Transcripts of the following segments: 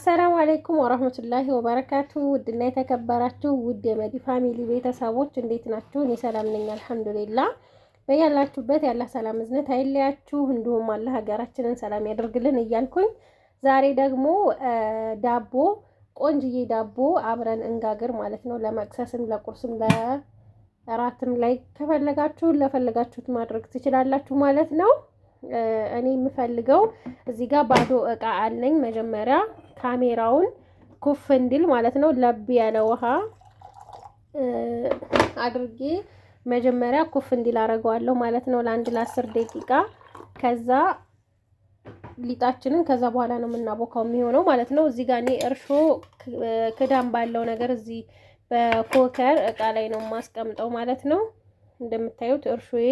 አሰላሙ አለይኩም ወራህመቱላሂ ወበረካቱ። ውድና የተከበራችሁ ውድ የመዲ ፋሚሊ ቤተሰቦች እንዴት ናችሁ? እኔ ሰላም ነኝ አልሐምዱሊላህ። በያላችሁበት ያለ ሰላም እዝነት አይለያችሁ፣ እንዲሁም አላህ ሀገራችንን ሰላም ያደርግልን እያልኩኝ ዛሬ ደግሞ ዳቦ ቆንጅዬ ዳቦ አብረን እንጋግር ማለት ነው። ለመቅሰስም ለቁርስም ለራትም ላይ ከፈለጋችሁ ለፈለጋችሁት ማድረግ ትችላላችሁ ማለት ነው። እኔ የምፈልገው እዚህ ጋር ባዶ እቃ አለኝ። መጀመሪያ ካሜራውን ኩፍ እንዲል ማለት ነው ለብ ያለ ውሃ አድርጌ መጀመሪያ ኩፍ እንዲል አደርገዋለሁ ማለት ነው ለ10 ደቂቃ። ከዛ ሊጣችንን ከዛ በኋላ ነው የምናቦካው የሚሆነው ማለት ነው። እዚህ ጋር እኔ እርሾ ክዳን ባለው ነገር እዚህ በኮከር እቃ ላይ ነው የማስቀምጠው ማለት ነው። እንደምታዩት እርሾዬ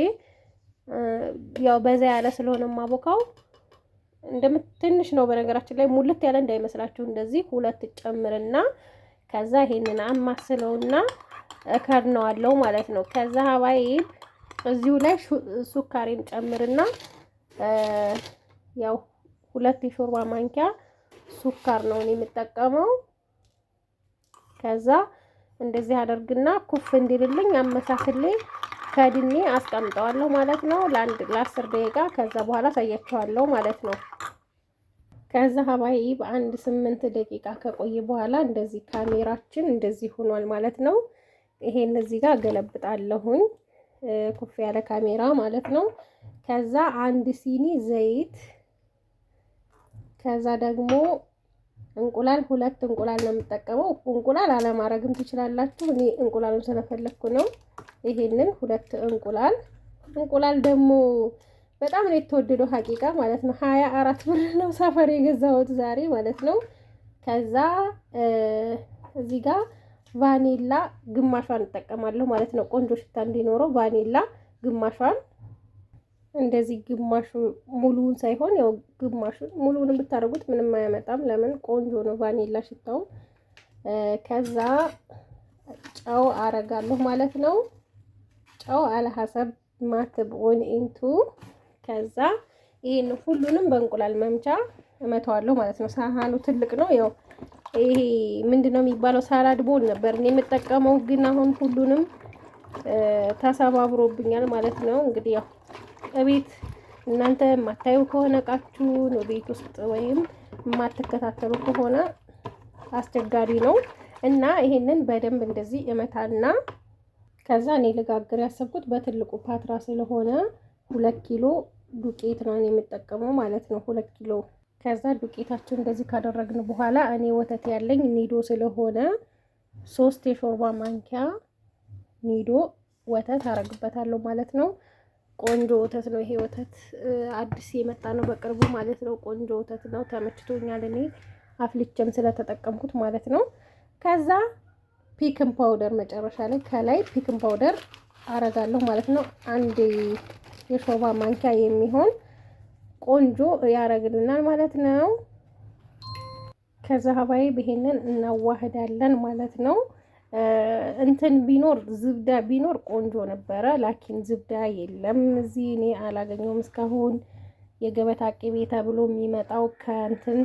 ያው በዛ ያለ ስለሆነ ማቦካው ትንሽ ነው። በነገራችን ላይ ሙልት ያለ እንዳይመስላችሁ እንደዚህ ሁለት ጨምርና ከዛ ይሄንን አማስለውና እከድነዋለሁ ማለት ነው። ከዛ ሀባይብ እዚሁ ላይ ሱካሬን ጨምርና ያው 2 የሾርባ ማንኪያ ሱካር ነው እኔ የምጠቀመው። ከዛ እንደዚህ አደርግና ኩፍ እንዲልልኝ አመሳስሌ ከድኔ አስቀምጠዋለሁ ማለት ነው ለ10 ደቂቃ። ከዛ በኋላ ሳያችኋለሁ ማለት ነው። ከዛ ሀባይብ 8 ደቂቃ ከቆየ በኋላ እንደዚህ ካሜራችን እንደዚህ ሆኗል ማለት ነው። ይሄን እዚህ ጋር ገለብጣለሁኝ ኩፍ ያለ ካሜራ ማለት ነው። ከዛ 1 ሲኒ ዘይት፣ ከዛ ደግሞ እንቁላል 2 እንቁላል ነው የምጠቀመው። እንቁላል አለማረግም ትችላላችሁ። እኔ እንቁላሉን ስለፈለኩ ነው። ይሄንን 2 እንቁላል ደግሞ በጣም ነው የተወደደው ሀቂቃ ማለት ነው። 24 ብር ነው ሰፈር የገዛሁት ዛሬ ማለት ነው። ከዛ እዚህ ጋር ቫኒላ ግማሿን እጠቀማለሁ ማለት ነው። ቆንጆ ሽታ እንዲኖረው ቫኒላ ግማሿን እንደዚህ፣ ግማሹ ሙሉውን ሳይሆን ያው ግማሹን ሙሉውን ብታረጉት ምንም አያመጣም። ለምን ቆንጆ ነው ቫኒላ ሽታው። ከዛ ጨው አረጋለሁ ማለት ነው። ጨው አለ ሐሰብ ማትብኡን ኢንቱ። ከዛ ይሄን ሁሉንም በእንቁላል መምቻ እመታዋለሁ ማለት ነው። ሳህኑ ትልቅ ነው። ያው ይሄ ምንድነው የሚባለው ሳላድ ቦል ነበር እኔ የምጠቀመው፣ ግን አሁን ሁሉንም ተሰባብሮብኛል ማለት ነው። እንግዲህ ያው እቤት እናንተ የማታዩ ከሆነ እቃችሁን ቤት ውስጥ ወይም የማትከታተሉ ከሆነ አስቸጋሪ ነው እና ይሄንን በደንብ እንደዚህ እመታና ከዛ እኔ ልጋግር ያሰብኩት በትልቁ ፓትራ ስለሆነ 2 ኪሎ ዱቄት ነው የምጠቀመው ማለት ነው። 2 ኪሎ። ከዛ ዱቄታችን እንደዚህ ካደረግን በኋላ እኔ ወተት ያለኝ ኒዶ ስለሆነ 3 የሾርባ ማንኪያ ኒዶ ወተት አረግበታለሁ ማለት ነው። ቆንጆ ወተት ነው ይሄ ወተት፣ አዲስ የመጣ ነው በቅርቡ ማለት ነው። ቆንጆ ወተት ነው፣ ተመችቶኛል እኔ አፍልቼም ስለተጠቀምኩት ማለት ነው። ከዛ ፒክን ፓውደር መጨረሻ ላይ ከላይ ፒክን ፓውደር አረጋለሁ ማለት ነው። 1 የሾርባ ማንኪያ የሚሆን ቆንጆ ያረግልናል ማለት ነው። ከዛ ሀባይብ ይሄንን እናዋህዳለን ማለት ነው። እንትን ቢኖር ዝብዳ ቢኖር ቆንጆ ነበረ፣ ላኪን ዝብዳ የለም እዚህ እኔ አላገኘውም እስካሁን። የገበታ ቅቤ ተብሎ የሚመጣው ከእንትን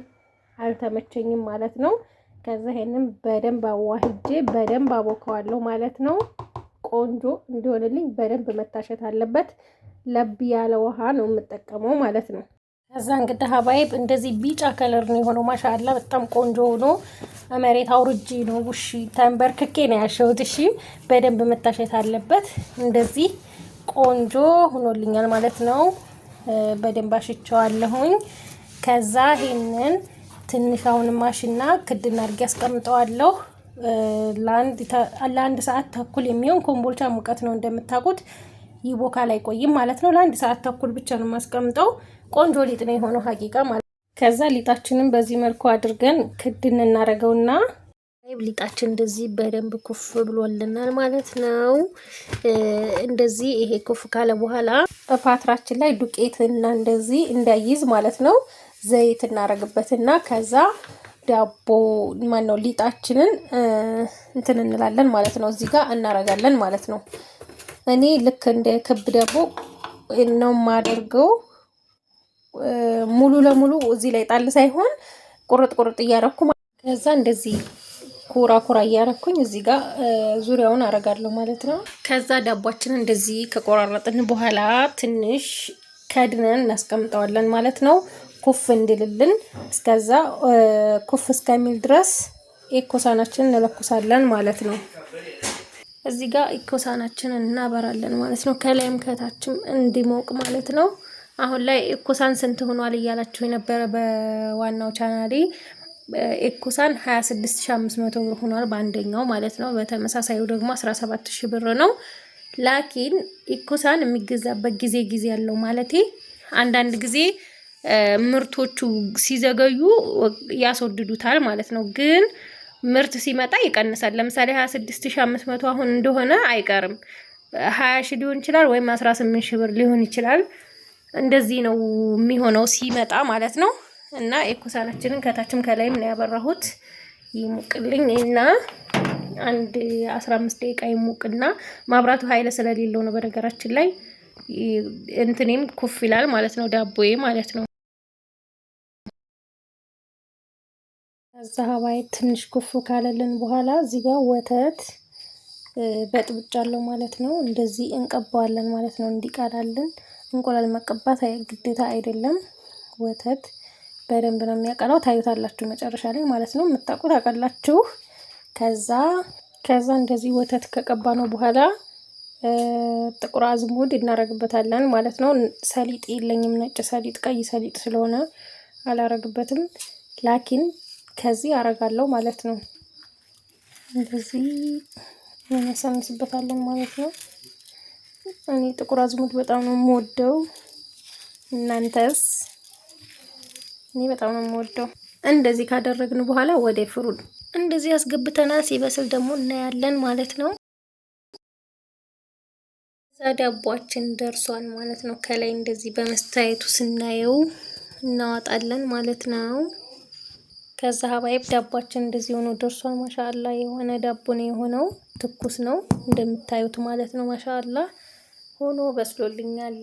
አልተመቸኝም ማለት ነው። ከዛ ይሄንን በደንብ አዋህጄ በደንብ አቦካዋለሁ ማለት ነው። ቆንጆ እንዲሆንልኝ በደንብ መታሸት አለበት። ለብ ያለ ውሃ ነው የምጠቀመው ማለት ነው። ከዛ እንግዲህ ሀባይብ እንደዚህ ቢጫ ከለር ነው የሆነው። ማሻአላ በጣም ቆንጆ ሆኖ መሬት አውርጄ ነው ውሺ ተንበርክኬ ነው ያሸሁት። እሺ በደንብ መታሸት አለበት። እንደዚህ ቆንጆ ሆኖልኛል ማለት ነው። በደንብ አሽቸዋለሁኝ። ከዛ ይሄንን ትንሽ አሁን ማሽና ክድና አድርጌ አስቀምጠዋለሁ ለ1 ሰዓት ተኩል የሚሆን ኮምቦልቻ ሙቀት ነው እንደምታውቁት፣ ይቦካል አይቆይም ማለት ነው። ለ1 ሰዓት ተኩል ብቻ ነው የማስቀምጠው። ቆንጆ ሊጥ ነው የሆነው ሀቂቃ ማለት። ከዛ ሊጣችንን በዚህ መልኩ አድርገን ክድን እናደርገውና ሊጣችን እንደዚህ በደንብ ኩፍ ብሎልናል ማለት ነው። እንደዚህ ይሄ ኩፍ ካለ በኋላ በፓትራችን ላይ ዱቄትና እንደዚህ እንዳይዝ ማለት ነው ዘይት እናረግበትና ከዛ ዳቦ ማነው ሊጣችንን እንትን እንላለን ማለት ነው። እዚህ ጋር እናረጋለን ማለት ነው። እኔ ልክ እንደ ክብ ዳቦ ነው የማደርገው። ሙሉ ለሙሉ እዚህ ላይ ጣል ሳይሆን ቁርጥ ቁርጥ እያረኩ እዛ እንደዚህ ኩራ ኩራ እያረኩኝ እዚህ ጋር ዙሪያውን አረጋለሁ ማለት ነው። ከዛ ዳቧችንን እንደዚህ ከቆራረጥን በኋላ ትንሽ ከድነን እናስቀምጠዋለን ማለት ነው፣ ኩፍ እንድልልን። እስከዛ ኩፍ እስከሚል ድረስ ኢኮሳናችንን እንለኩሳለን ማለት ነው። እዚህ ጋር ኢኮሳናችንን እናበራለን ማለት ነው፣ ከላይም ከታችም እንዲሞቅ ማለት ነው። አሁን ላይ ኢኮሳን ስንት ሆኗል እያላችሁ የነበረ በዋናው ቻናሌ ኢኮሳን 26500 ብር ሆኗል በአንደኛው ማለት ነው። በተመሳሳዩ ደግሞ 17000 ብር ነው። ላኪን ኢኮሳን የሚገዛበት ጊዜ ያለው ማለቴ አንዳንድ ጊዜ ምርቶቹ ሲዘገዩ ያስወድዱታል ማለት ነው። ግን ምርት ሲመጣ ይቀንሳል። ለምሳሌ 26500 አሁን እንደሆነ አይቀርም 20000 ሊሆን ይችላል ወይም 18000 ብር ሊሆን ይችላል። እንደዚህ ነው የሚሆነው ሲመጣ ማለት ነው። እና ኢኮሳናችንን ከታችም ከላይም ነው ያበራሁት። ይሙቅልኝ እና አንድ 15 ደቂቃ ይሙቅና ማብራቱ ኃይል ስለሌለው ነው በነገራችን ላይ እንትኔም ኩፍ ይላል ማለት ነው፣ ዳቦዬ ማለት ነው። እዛ ሀባይ ትንሽ ኩፍ ካለልን በኋላ እዚህ ጋር ወተት በጥብጫለሁ ማለት ነው። እንደዚህ እንቀባዋለን ማለት ነው እንዲቀላልን። እንቁላል መቀባት ግዴታ አይደለም። ወተት በደንብ ነው የሚያቀላው። ታዩታላችሁ መጨረሻ ላይ ማለት ነው። የምታውቁት አቀላችሁ። ከዛ እንደዚህ ወተት ከቀባ ነው በኋላ ጥቁር አዝሙድ እናረግበታለን ማለት ነው። ሰሊጥ የለኝም፣ ነጭ ሰሊጥ፣ ቀይ ሰሊጥ ስለሆነ አላረግበትም። ላኪን ከዚህ አረጋለሁ ማለት ነው። እንደዚህ እናሰንስበታለን ማለት ነው። እኔ ጥቁር አዝሙድ በጣም ነው የምወደው። እናንተስ? እኔ በጣም ነው የምወደው። እንደዚህ ካደረግን በኋላ ወደ ፍሩን እንደዚህ ያስገብተናል። ሲበስል ደግሞ እናያለን ማለት ነው። ዳቧችን ደርሷል ማለት ነው። ከላይ እንደዚህ በመስታየቱ ስናየው እናወጣለን ማለት ነው። ከዛ ሀባይብ ዳቧችን እንደዚህ ሆኖ ደርሷል። ማሻአላ የሆነ ዳቦ ነው የሆነው። ትኩስ ነው እንደምታዩት ማለት ነው። ማሻአላ ሆኖ በስሎልኛል።